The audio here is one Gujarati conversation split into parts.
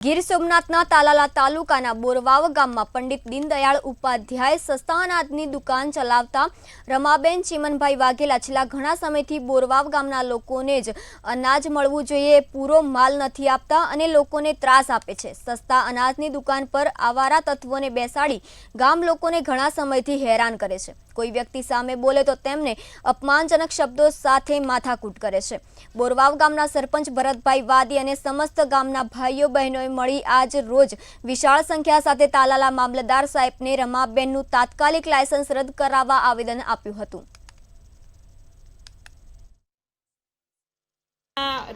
ગીર સોમનાથના તાલાલા તાલુકાના બોરવાવ ગામમાં પંડિત દીનદયાળ ઉપાધ્યાય સસ્તા અનાજની દુકાન ચલાવતા રમાબેન ચીમનભાઈ વાઘેલા છેલ્લા ઘણા સમયથી બોરવાવ ગામના લોકોને જ અનાજ મળવું જોઈએ પૂરો માલ નથી આપતા અને લોકોને ત્રાસ આપે છે। સસ્તા અનાજની દુકાન પર આવારા તત્વોને બેસાડી ગામ લોકોને ઘણા સમયથી હેરાન કરે છે। કોઈ વ્યક્તિ સામે બોલે તો તેમને અપમાનજનક શબ્દો સાથે માથાકૂટ કરે છે। બોરવાવ ગામના સરપંચ ભરતભાઈ વાદી અને સમસ્ત ગામના ભાઈઓ બહેનોએ મળી આજ રોજ વિશાળ સંખ્યા સાથે તાલાલા મામલતદાર સાહેબને રમાબેનનું તાત્કાલિક લાયસન્સ રદ કરાવવા આવેદન આપ્યું હતું।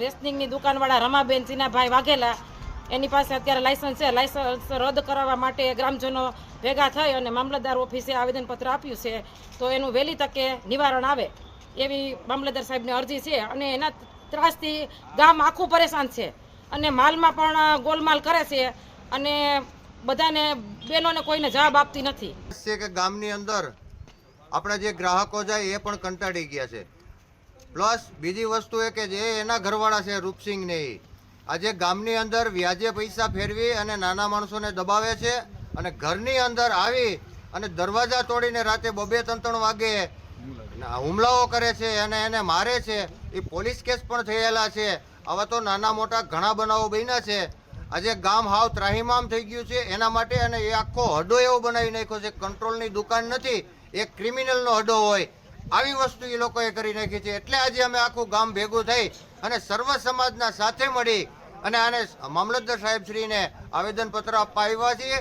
રેશનિંગની દુકાનવાળા રમાબેન ચીનાભાઈ વાઘેલા એની પાસે અત્યારે લાયસન્સ છે। લાયસન્સ રદ કરાવવા માટે ગ્રામજનો ભેગા થઈ અને મામલતદાર ઓફિસે આવેદનપત્ર આપ્યું છે, તો એનું વહેલી તકે નિવારણ આવે એવી મામલતદાર સાહેબની અરજી છે। અને એના ત્રાસથી ગામ આખું પરેશાન છે અને માલમાં પણ ગોલમાલ કરે છે અને બધાને બેનોને કોઈને જવાબ આપતી નથી કે ગામની અંદર આપણા જે ગ્રાહકો જાય એ પણ કંટાળી ગયા છે। પ્લસ બીજી વસ્તુ એ કે જે એના ઘરવાળા છે રૂપસિંહ ને આજે ગામની અંદર વ્યાજે પૈસા ફેરવી અને નાના માણસોને દબાવે છે અને ઘરની અંદર આવી અને દરવાજા તોડીને રાતે 2-3 વાગે હુમલાઓ કરે છે અને એને મારે છે। એ પોલીસ કેસ પણ થયેલા છે। આવા તો નાના મોટા ઘણા બનાવો બન્યા છે। આજે ગામ હાવ ત્રાહિમામ થઈ ગયું છે એના માટે અને એ આખો હડો એવો બનાવી નાખ્યો છે। કંટ્રોલની દુકાન નથી, એક ક્રિમિનલનો હડો હોય આવી વસ્તુ એ લોકોએ કરી નાખી છે। એટલે આજે અમે આખું ગામ ભેગું થઈ અને સર્વ સમાજના સાથે મળી અને આને મામલતદાર સાહેબશ્રીને આવેદનપત્ર આપવા આવ્યા છીએ।